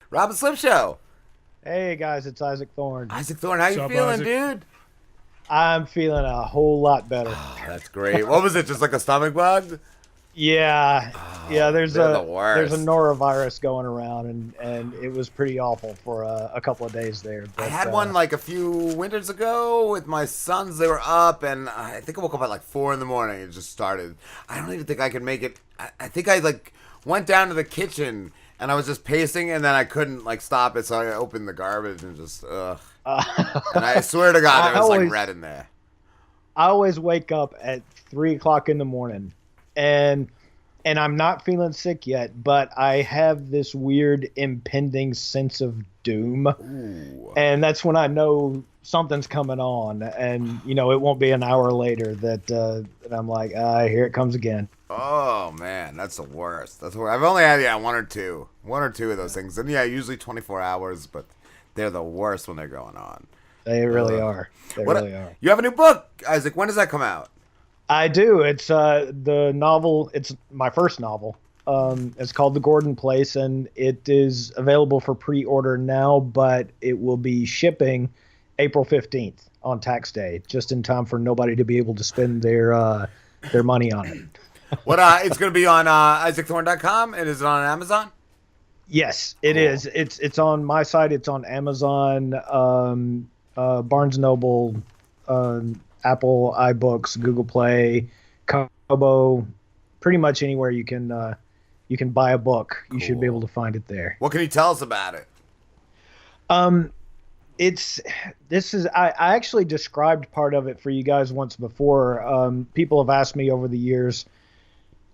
Rob and Slim Show. Hey guys, it's Isaac Thorne. Isaac Thorne, how What's you up, feeling, Isaac? dude? I'm feeling a whole lot better. Oh, that's great. What was it? Just like a stomach bug? Yeah, yeah. Oh, There's they're the there's a worst. norovirus going around, and it was pretty awful for a couple of days there. I But had one like a few winters ago with my sons. They were up, and I think I woke up at like 4 in the morning. It just started. I don't even think I could make it. I think I like went down to the kitchen and I was just pacing, and then I couldn't like stop it, so I opened the garbage and just ugh. And I swear to God, I there was like always red in there. I always wake up at 3 o'clock in the morning, and I'm not feeling sick yet, but I have this weird impending sense of doom, Ooh. and that's when I know something's coming on, and it won't be an hour later that I'm like, here it comes again. Oh man, that's the worst. That's the worst. I've only had one or two of those things, and yeah, usually 24 hours, but they're the worst when they're going on. They really Ugh. are. They What? really are. You have a new book, Isaac. When does that come out? I do. It's the novel. It's my first novel. It's called The Gordon Place, and it is available for pre-order now, but it will be shipping April 15th on tax day, just in time for nobody to be able to spend their money on it. What? It's going to be on isaacthorne.com, and is it on Amazon? Yes, it Cool. is. It's on my site. It's on Amazon, Barnes Noble, Apple iBooks, Google Play, Kobo, pretty much anywhere you can buy a book. You should be Cool. able to find it there. What can you tell us about it? Um, it's this is I actually described part of it for you guys once before. People have asked me over the years,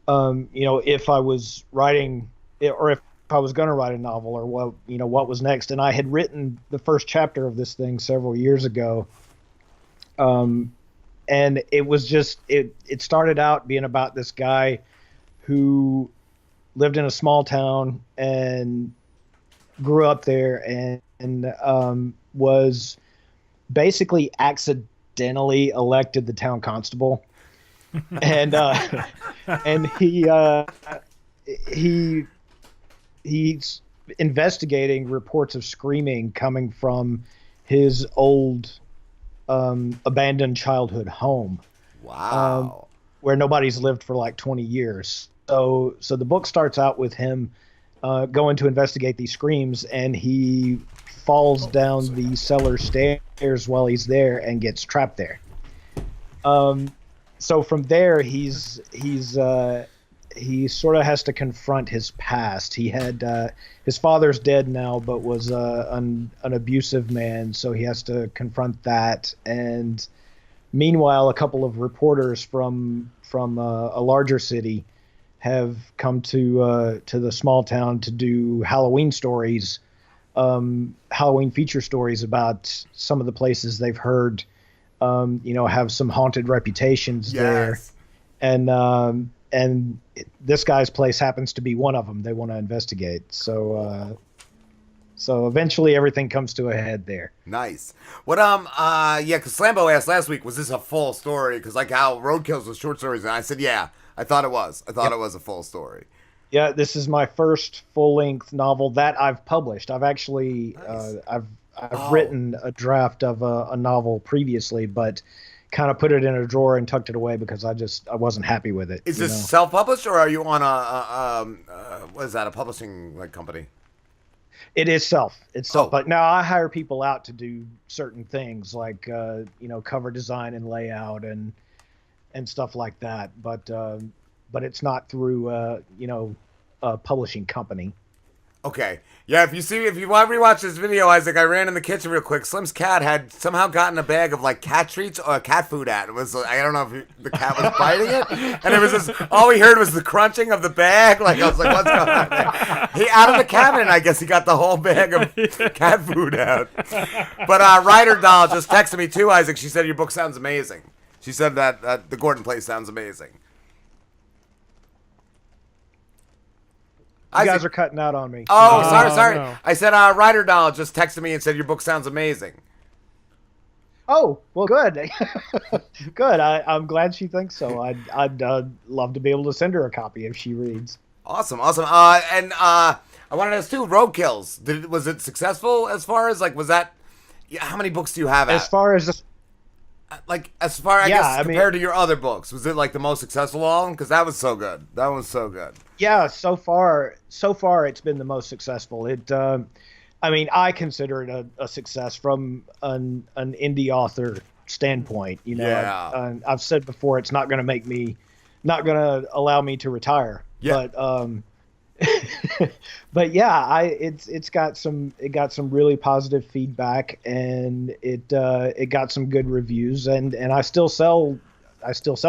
if I was writing or if I was going to write a novel or what was next. And I had written the first chapter of this thing several years ago. And it was just it started out being about this guy who lived in a small town and grew up there and was basically accidentally elected the town constable. And and he's investigating reports of screaming coming from his old abandoned childhood home, Wow. where nobody's lived for like 20 years. So the book starts out with him going to investigate these screams, and he falls down the cellar stairs while he's there and gets trapped there. So from there, he sort of has to confront his past. He had his father's dead now, but was an abusive man, so he has to confront that. And meanwhile, a couple of reporters from a larger city have come to the small town to do Halloween stories, Halloween feature stories about some of the places they've heard, have some haunted reputations there. Yes. And this guy's place happens to be one of them they want to investigate. So eventually everything comes to a head there. Nice. What? Yeah, because Slambo asked last week, was this a full story? Because like how Roadkills was short stories, and I said, yeah, I thought it was. I thought it was a full story. Yeah, this is my first full-length novel that I've published. I've actually Nice. I've written a draft of a novel previously, but kind of put it in a drawer and tucked it away because I wasn't happy with it. Is you this know? self-published, or are you on what is that, a publishing like company? It is self. It's self. Oh. But now I hire people out to do certain things like cover design and layout and stuff like that. But it's not through a publishing company. Okay. Yeah, if you want to rewatch this video, Isaac, I ran in the kitchen real quick. Slim's cat had somehow gotten a bag of like cat treats or cat food at. It was I don't know if the cat was biting it, and it was just all we heard was the crunching of the bag. Like I was like, what's going on there? He out of the cabinet, I guess he got the whole bag of cat food out. But Ryder Doll just texted me too, Isaac. She said your book sounds amazing. She said that the Gordon Place sounds amazing. You guys are cutting out on me. Oh, No, sorry. no. I said Ryder Doll just texted me and said your book sounds amazing. Oh, well, good. Good. I'm glad she thinks so. I'd love to be able to send her a copy if she reads. Awesome. And I wanted to ask too. Roadkills. Was it successful as far as like was that? Yeah, how many books do you have? As far as I guess compared to your other books, was it like the most successful one? Because that was so good. That was so good. Yeah, so far it's been the most successful. I mean, I consider it a success from an indie author standpoint. You know, Yeah. I've said before, it's not going to allow me to retire. Yeah. But yeah, it got some really positive feedback, and it got some good reviews, and I still sell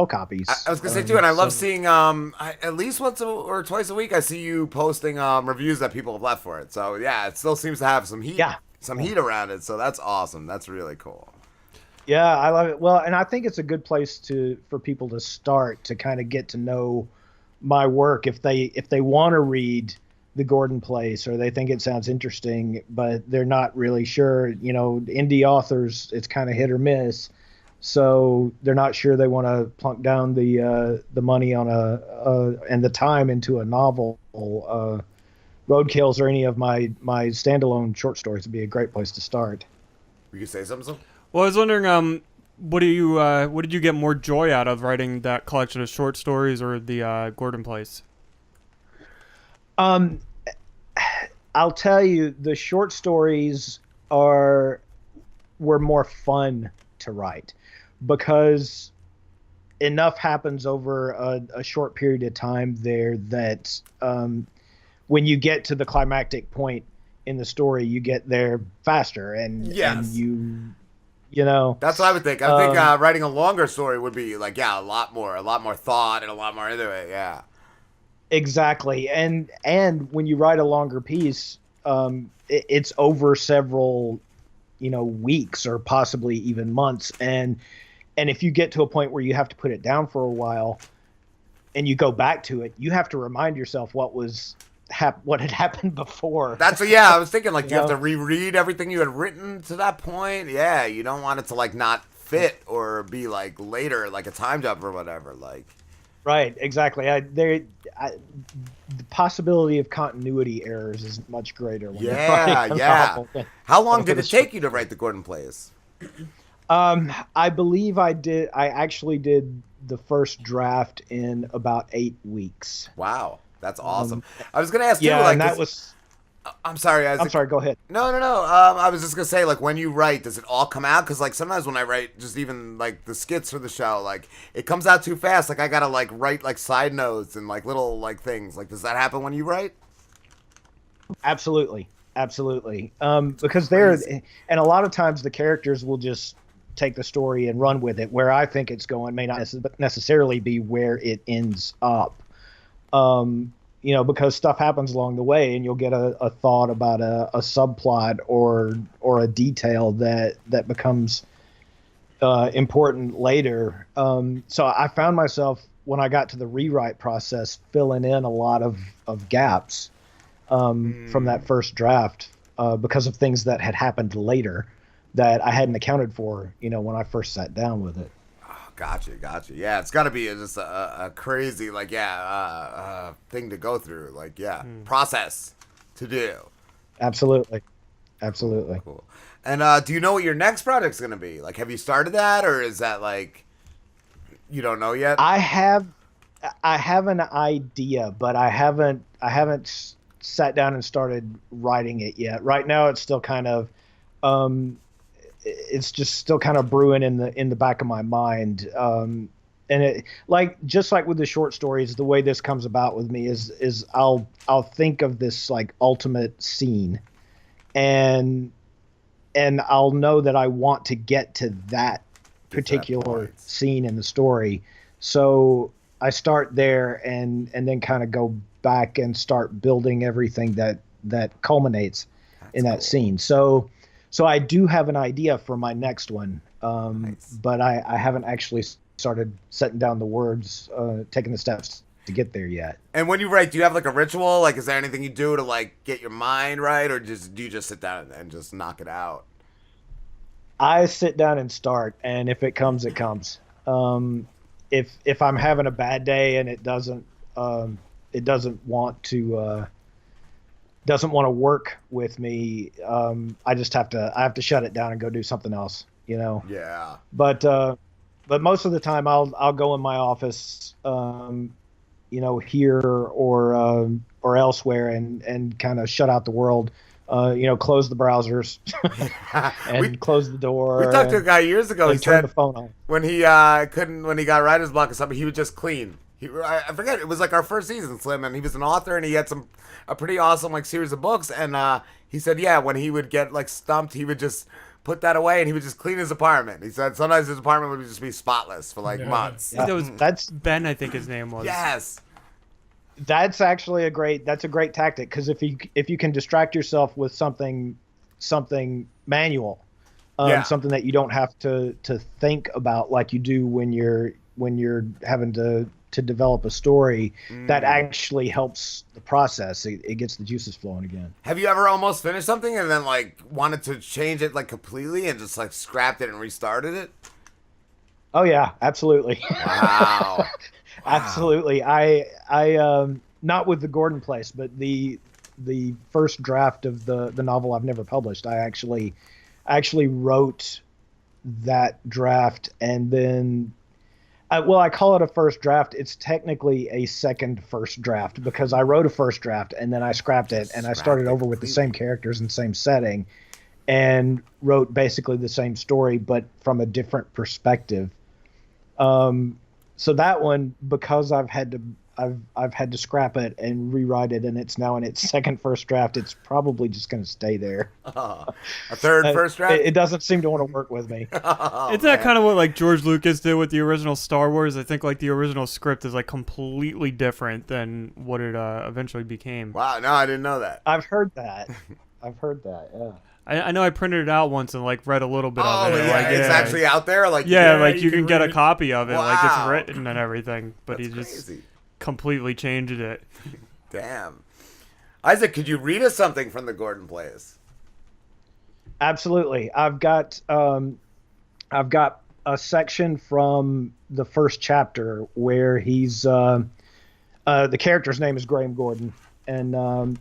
copies. I was gonna say too, and I love seeing at least once or twice a week I see you posting reviews that people have left for it. So yeah, it still seems to have some heat, heat around it. So that's awesome. That's really cool. Yeah, I love it. Well, and I think it's a good place for people to start to kind of get to know my work if they want to read The Gordon Place, or they think it sounds interesting, but they're not really sure. You know, indie authors, it's kind of hit or miss. So they're not sure they want to plunk down the money on and the time into a novel. Roadkills or any of my standalone short stories would be a great place to start. You can say something. Well, I was wondering, what did you get more joy out of writing that collection of short stories or the Gordon Place? I'll tell you, the short stories were more fun to write, because enough happens over a short period of time there that when you get to the climactic point in the story, you get there faster, and you know. That's what I would think. I think writing a longer story would be like, a lot more thought and a lot more into it. Yeah. Exactly. And when you write a longer piece, it's over several, weeks or possibly even months. And if you get to a point where you have to put it down for a while and you go back to it, you have to remind yourself what had happened before. I was thinking, like, you have to reread everything you had written to that point. Yeah, you don't want it to like not fit or be like later, like a time jump or whatever. Like, right, exactly. The possibility of continuity errors is much greater when you're writing a novel. How long did it take you to write The Gordon Place? I believe I actually did the first draft in about 8 weeks. Wow. That's awesome. I was gonna ask you, and that was. I'm sorry, Isaac. I'm sorry. Go ahead. No. I was just gonna say, like, when you write, does it all come out? Because like sometimes when I write, just even like the skits for the show, like it comes out too fast. Like I gotta like write like side notes and like little like things. Like, does that happen when you write? Absolutely. Because and a lot of times the characters will just take the story and run with it. Where I think it's going may not necessarily be where it ends up. Because stuff happens along the way, and you'll get a thought about a subplot or a detail that becomes important later. So I found myself, when I got to the rewrite process, filling in a lot of gaps from that first draft because of things that had happened later that I hadn't accounted for, when I first sat down with it. Gotcha. Yeah, it's got to be just a crazy, thing to go through. Like, process to do. Absolutely. Cool. And do you know what your next project's going to be? Like, have you started that, or is that, like, you don't know yet? I have an idea, but I haven't sat down and started writing it yet. Right now, it's still kind of... it's just still kind of brewing in the back of my mind. And it, just like with the short stories, the way this comes about with me is I'll think of this like ultimate scene, and I'll know that I want to get to that particular scene in the story. So I start there and then kind of go back and start building everything that culminates in that scene. So I do have an idea for my next one, but I haven't actually started setting down the words, taking the steps to get there yet. And when you write, do you have like a ritual? Like, is there anything you do to like get your mind right, or do you just sit down and just knock it out? I sit down and start, and if it comes, it comes. If I'm having a bad day and it doesn't want to doesn't want to work with me, I just have to shut it down and go do something else, you know. Yeah. But most of the time I'll go in my office, here or elsewhere, and kind of shut out the world, close the browsers and close the door. We talked to a guy years ago. He turn said the phone on. when he when he got writer's block or something, he would just clean. I forget, it was like our first season, Slim, and he was an author, and he had a pretty awesome like series of books, and he said, yeah, when he would get like stumped, he would just put that away and he would just clean his apartment. He said sometimes his apartment would just be spotless for like months. That's Ben, I think his name was. Yes. That's actually a great tactic, because if you can distract yourself with something manual, something that you don't have to think about like you do when you're having to develop a story, that actually helps the process. It gets the juices flowing again. Have you ever almost finished something and then like wanted to change it like completely and just like scrapped it and restarted it? Oh yeah, absolutely. Wow. Absolutely. I not with the Gordon Place, but the first draft of the novel I've never published, I actually wrote that draft, and then I call it a first draft. It's technically a second first draft, because I wrote a first draft and then I scrapped it and I started over with the same characters and same setting, and wrote basically the same story but from a different perspective. So that one, because I've had to scrap it and rewrite it, and it's now in its second first draft, it's probably just going to stay there. A third first draft? It doesn't seem to want to work with me. Isn't that kind of what like George Lucas did with the original Star Wars? I think like the original script is like completely different than what it eventually became. Wow, no, I didn't know that. I've heard that. Yeah. I know I printed it out once and like read a little bit of it. Yeah, like, it's actually out there. Like like you can get a read it. copy of it, like it's Wow. written and everything. But That's he just crazy. completely changed it. Damn. Isaac, could you read us something from the Gordon Plays? Absolutely. I've got a section from the first chapter where he's the character's name is Graham Gordon, and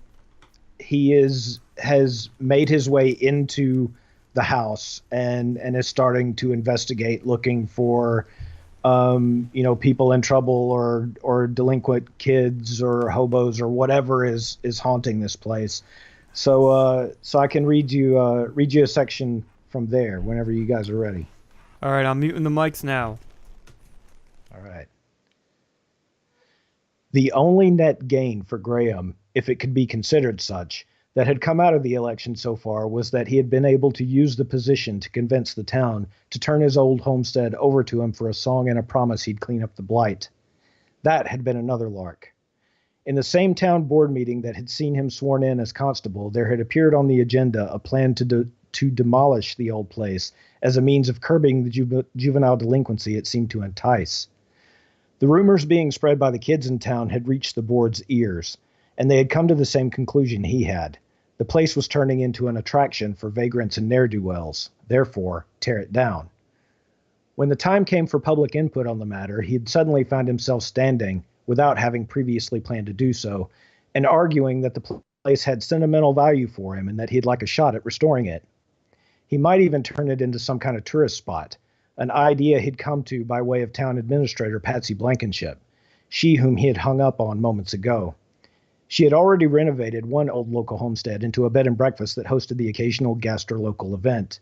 he has made his way into the house and is starting to investigate, looking for people in trouble or delinquent kids or hobos or whatever is haunting this place. So I can read you a section from there whenever you guys are ready. All right, I'm muting the mics now. All right. The only net gain for Graham, if it could be considered such, that had come out of the election so far was that he had been able to use the position to convince the town to turn his old homestead over to him for a song and a promise he'd clean up the blight. That had been another lark. In the same town board meeting that had seen him sworn in as constable, there had appeared on the agenda a plan to demolish the old place as a means of curbing the juvenile delinquency it seemed to entice. The rumors being spread by the kids in town had reached the board's ears, and they had come to the same conclusion he had. The place was turning into an attraction for vagrants and ne'er-do-wells. Therefore, tear it down. When the time came for public input on the matter, he had suddenly found himself standing, without having previously planned to do so, and arguing that the place had sentimental value for him and that he'd like a shot at restoring it. He might even turn it into some kind of tourist spot, an idea he'd come to by way of town administrator Patsy Blankenship, she whom he had hung up on moments ago. She had already renovated one old local homestead into a bed and breakfast that hosted the occasional guest or local event.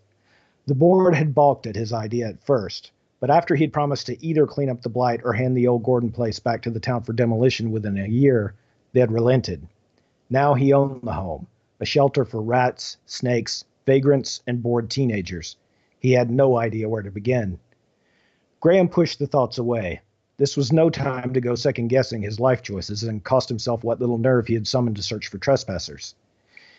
The board had balked at his idea at first, but after he'd promised to either clean up the blight or hand the old Gordon place back to the town for demolition within a year, they had relented. Now he owned the home, a shelter for rats, snakes, vagrants, and bored teenagers. He had no idea where to begin. Graham pushed the thoughts away. This was no time to go second-guessing his life choices and cost himself what little nerve he had summoned to search for trespassers.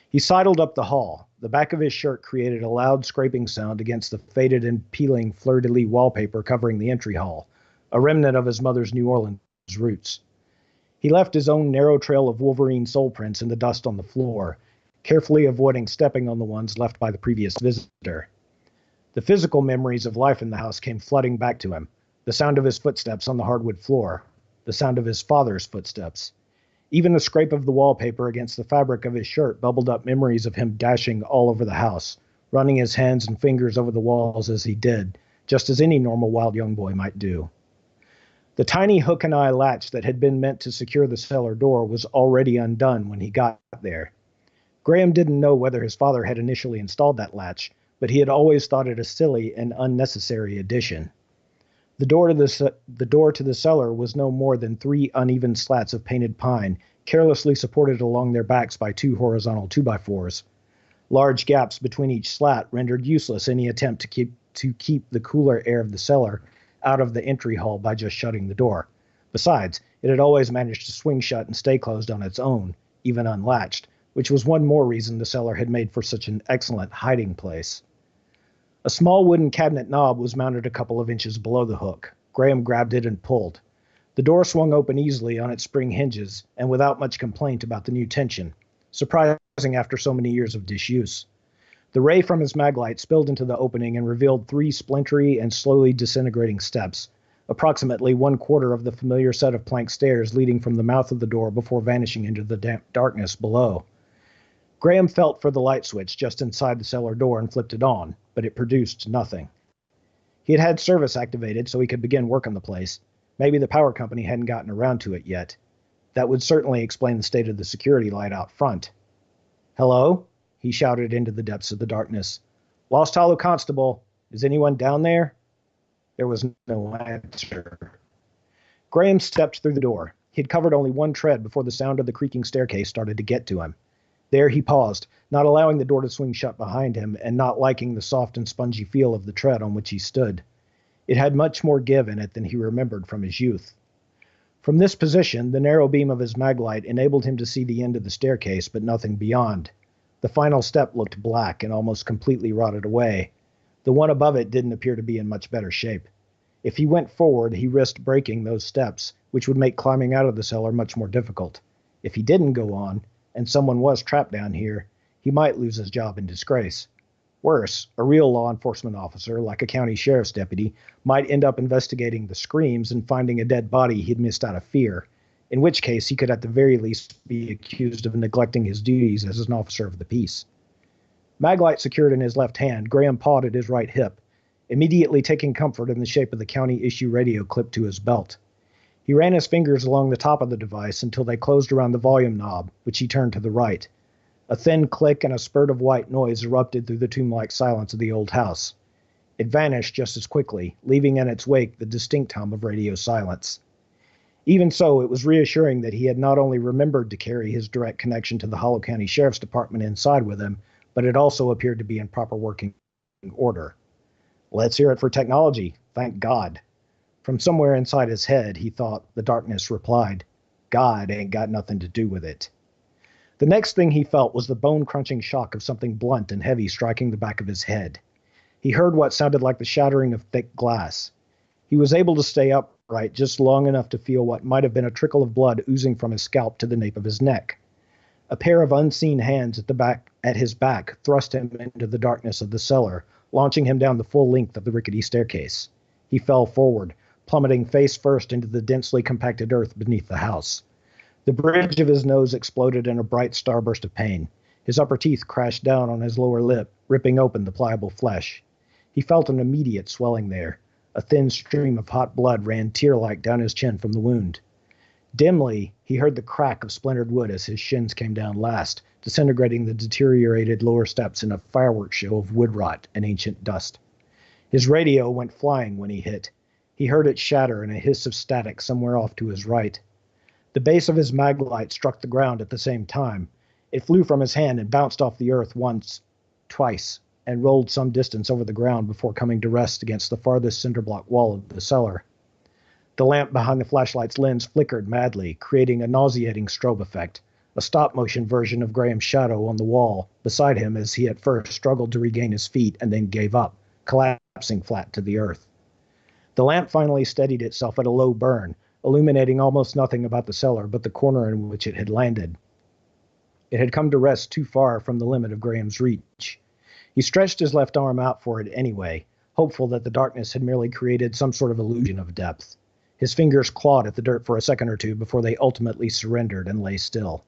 He sidled up the hall. The back of his shirt created a loud scraping sound against the faded and peeling fleur-de-lis wallpaper covering the entry hall, a remnant of his mother's New Orleans roots. He left his own narrow trail of Wolverine sole prints in the dust on the floor, carefully avoiding stepping on the ones left by the previous visitor. The physical memories of life in the house came flooding back to him. The sound of his footsteps on the hardwood floor, the sound of his father's footsteps. Even the scrape of the wallpaper against the fabric of his shirt bubbled up memories of him dashing all over the house, running his hands and fingers over the walls as he did, just as any normal wild young boy might do. The tiny hook and eye latch that had been meant to secure the cellar door was already undone when he got there. Graham didn't know whether his father had initially installed that latch, but he had always thought it a silly and unnecessary addition. The door to the cellar was no more than 3 uneven slats of painted pine, carelessly supported along their backs by 2 horizontal 2x4s. Large gaps between each slat rendered useless any attempt to keep the cooler air of the cellar out of the entry hall by just shutting the door. Besides, it had always managed to swing shut and stay closed on its own, even unlatched, which was one more reason the cellar had made for such an excellent hiding place. A small wooden cabinet knob was mounted a couple of inches below the hook. Graham grabbed it and pulled. The door swung open easily on its spring hinges and without much complaint about the new tension, surprising after so many years of disuse. The ray from his maglite spilled into the opening and revealed 3 splintery and slowly disintegrating steps, approximately 1/4 of the familiar set of plank stairs leading from the mouth of the door before vanishing into the damp darkness below. Graham felt for the light switch just inside the cellar door and flipped it on, but it produced nothing. He had had service activated so he could begin work on the place. Maybe the power company hadn't gotten around to it yet. That would certainly explain the state of the security light out front. "Hello?" he shouted into the depths of the darkness. "Lost Hollow Constable. Is anyone down there?" There was no answer. Graham stepped through the door. He had covered only 1 tread before the sound of the creaking staircase started to get to him. There he paused, not allowing the door to swing shut behind him and not liking the soft and spongy feel of the tread on which he stood. It had much more give in it than he remembered from his youth. From this position, the narrow beam of his maglite enabled him to see the end of the staircase, but nothing beyond. The final step looked black and almost completely rotted away. The one above it didn't appear to be in much better shape. If he went forward, he risked breaking those steps, which would make climbing out of the cellar much more difficult. If he didn't go on, and someone was trapped down here, he might lose his job in disgrace. Worse, a real law enforcement officer, like a county sheriff's deputy, might end up investigating the screams and finding a dead body he'd missed out of fear, in which case he could at the very least be accused of neglecting his duties as an officer of the peace. Maglite secured in his left hand, Graham pawed at his right hip, immediately taking comfort in the shape of the county issue radio clipped to his belt. He ran his fingers along the top of the device until they closed around the volume knob, which he turned to the right. A thin click and a spurt of white noise erupted through the tomb-like silence of the old house. It vanished just as quickly, leaving in its wake the distinct hum of radio silence. Even so, it was reassuring that he had not only remembered to carry his direct connection to the Hollow County Sheriff's Department inside with him, but it also appeared to be in proper working order. Let's hear it for technology, thank God. From somewhere inside his head, he thought, the darkness replied, God ain't got nothing to do with it. The next thing he felt was the bone-crunching shock of something blunt and heavy striking the back of his head. He heard what sounded like the shattering of thick glass. He was able to stay upright just long enough to feel what might have been a trickle of blood oozing from his scalp to the nape of his neck. A pair of unseen hands at his back thrust him into the darkness of the cellar, launching him down the full length of the rickety staircase. He fell forward, plummeting face first into the densely compacted earth beneath the house. The bridge of his nose exploded in a bright starburst of pain. His upper teeth crashed down on his lower lip, ripping open the pliable flesh. He felt an immediate swelling there. A thin stream of hot blood ran tear-like down his chin from the wound. Dimly, he heard the crack of splintered wood as his shins came down last, disintegrating the deteriorated lower steps in a fireworks show of wood rot and ancient dust. His radio went flying when he hit. He heard it shatter in a hiss of static somewhere off to his right. The base of his maglite struck the ground at the same time. It flew from his hand and bounced off the earth once, twice, and rolled some distance over the ground before coming to rest against the farthest cinder block wall of the cellar. The lamp behind the flashlight's lens flickered madly, creating a nauseating strobe effect, a stop-motion version of Graham's shadow on the wall beside him as he at first struggled to regain his feet and then gave up, collapsing flat to the earth. The lamp finally steadied itself at a low burn, illuminating almost nothing about the cellar but the corner in which it had landed. It had come to rest too far from the limit of Graham's reach. He stretched his left arm out for it anyway, hopeful that the darkness had merely created some sort of illusion of depth. His fingers clawed at the dirt for a second or two before they ultimately surrendered and lay still.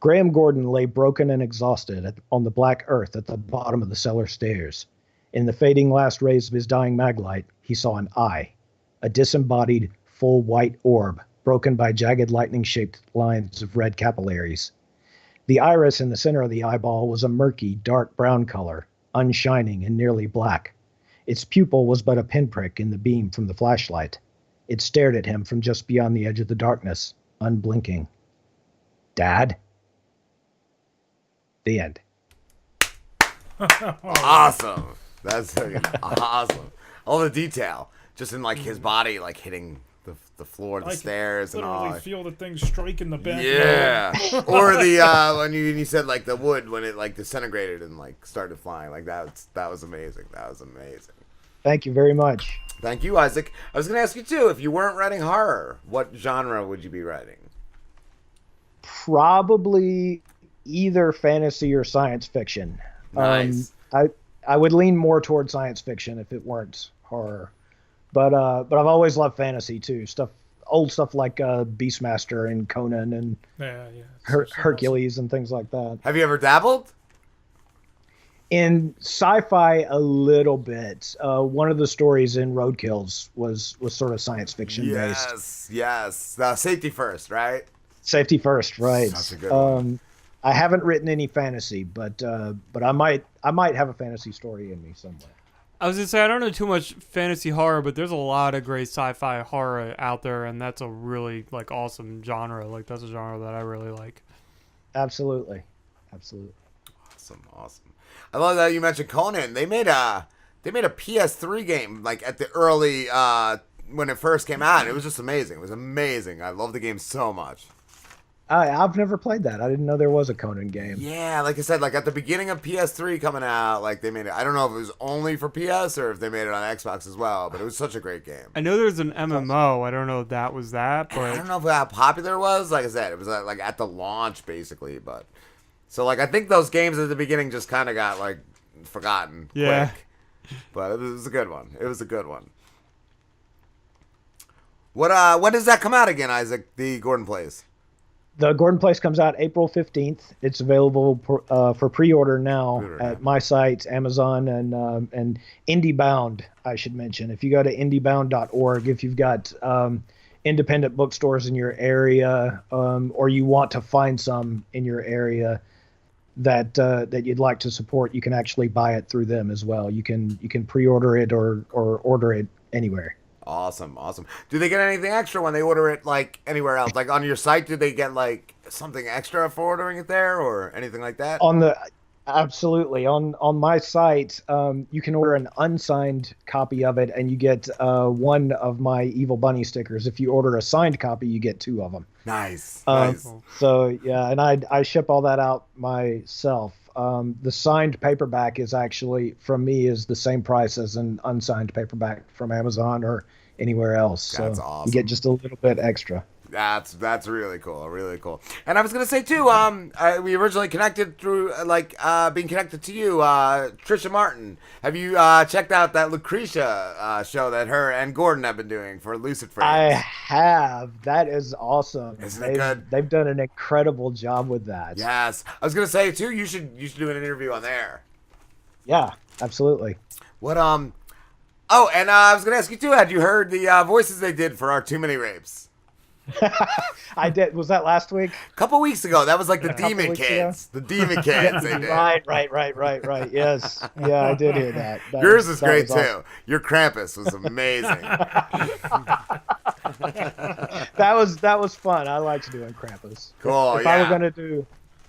Graham Gordon lay broken and exhausted on the black earth at the bottom of the cellar stairs. In the fading last rays of his dying maglite, he saw an eye, a disembodied, full white orb, broken by jagged lightning-shaped lines of red capillaries. The iris in the center of the eyeball was a murky, dark brown color, unshining and nearly black. Its pupil was but a pinprick in the beam from the flashlight. It stared at him from just beyond the edge of the darkness, unblinking. Dad? The end. Awesome. That's fucking awesome. All the detail, just in like his body, like hitting the floor, the stairs, and all. Literally feel the thing striking the bed. Yeah. Or the when you said like the wood when it like disintegrated and like started flying, like that was amazing. That was amazing. Thank you very much. Thank you, Isaac. I was gonna ask you too, if you weren't writing horror, what genre would you be writing? Probably either fantasy or science fiction. Nice. I would lean more toward science fiction if it weren't horror, but I've always loved fantasy too. Old stuff like Beastmaster and Conan and Hercules and things like that. Have you ever dabbled? In sci-fi, a little bit. One of the stories in Roadkills was sort of science fiction based. Yes. Safety first, right? Safety first, right? That's a good one. I haven't written any fantasy, but I might have a fantasy story in me somewhere. I was gonna say I don't know too much fantasy horror, but there's a lot of great sci-fi horror out there, and that's a really like awesome genre. Like that's a genre that I really like. Absolutely. Awesome. I love that you mentioned Conan. They made a PS3 game like at the early when it first came out. It was just amazing. It was amazing. I love the game so much. I've never played that. I didn't know there was a Conan game. Yeah, like I said, like at the beginning of PS3 coming out, like they made it. I don't know if it was only for PS or if they made it on Xbox as well, but it was such a great game. I know there's an MMO. I don't know if that was that, but I don't know how popular it was. Like I said, it was like at the launch basically, but so like I think those games at the beginning just kind of got like forgotten quick. But it was a good one. When does that come out again, Isaac? The Gordon Plays. The Gordon Place comes out April 15th. It's available for pre-order now at my site, Amazon, and IndieBound, I should mention. If you go to indiebound.org, if you've got independent bookstores in your area or you want to find some in your area that you'd like to support, you can actually buy it through them as well. You can pre-order it or order it anywhere. Awesome. Do they get anything extra when they order it, like, anywhere else? Like, on your site, do they get, like, something extra for ordering it there or anything like that? Absolutely. On my site, you can order an unsigned copy of it, and you get one of my Evil Bunny stickers. If you order a signed copy, you get two of them. Nice. So, yeah, and I ship all that out myself. The signed paperback is actually, from me, is the same price as an unsigned paperback from Amazon or anywhere else. That's so awesome. You get just a little bit extra. That's really cool. And I was gonna say too, we originally connected through being connected to you, Trisha Martin. Have you checked out that Lucretia show that her and Gordon have been doing for Lucid Frames? I have. That is awesome. Isn't it good? They've done an incredible job with that. Yes, I was gonna say too. You should do an interview on there. Yeah, absolutely. What Oh, and I was gonna ask you too. Had you heard the voices they did for our Too Many Rapes? I did. Was that last week? A couple weeks ago. That was like the Demon Kids. The Demon Kids they did. Right. Yes. Yeah, I did hear that. Yours is great too. Awesome. Your Krampus was amazing. that was fun. I liked doing Krampus. Cool. If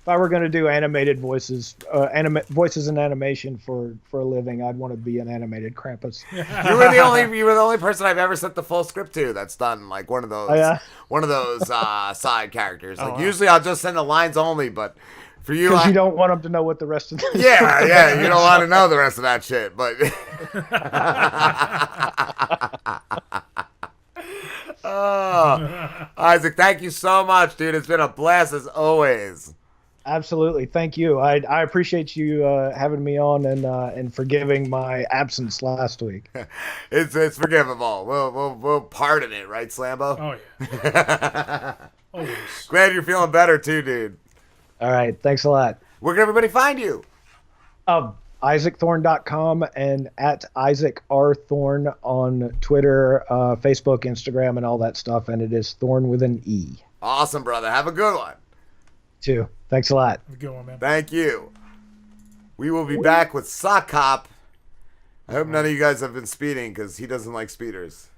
I were gonna do animated voices, voices and animation for a living, I'd want to be an animated Krampus. You were the only person I've ever sent the full script to that's done like one of those side characters. Like usually I'll just send the lines only, but for you, because you don't want them to know what the rest of the yeah, you don't want to know the rest of that shit, but. Oh, Isaac, thank you so much, dude. It's been a blast as always. Absolutely. Thank you. I appreciate you having me on and forgiving my absence last week. It's forgivable. We'll pardon it, right, Slambo? Oh yeah. Always. Glad you're feeling better too, dude. All right. Thanks a lot. Where can everybody find you? IsaacThorne.com and at Isaac R. Thorne on Twitter, Facebook, Instagram, and all that stuff. And it is Thorne with an E. Awesome, brother. Have a good one. Too. Thanks a lot. Have a good one, man. Thank you. We will be back with Sock Cop. I hope none of you guys have been speeding because he doesn't like speeders.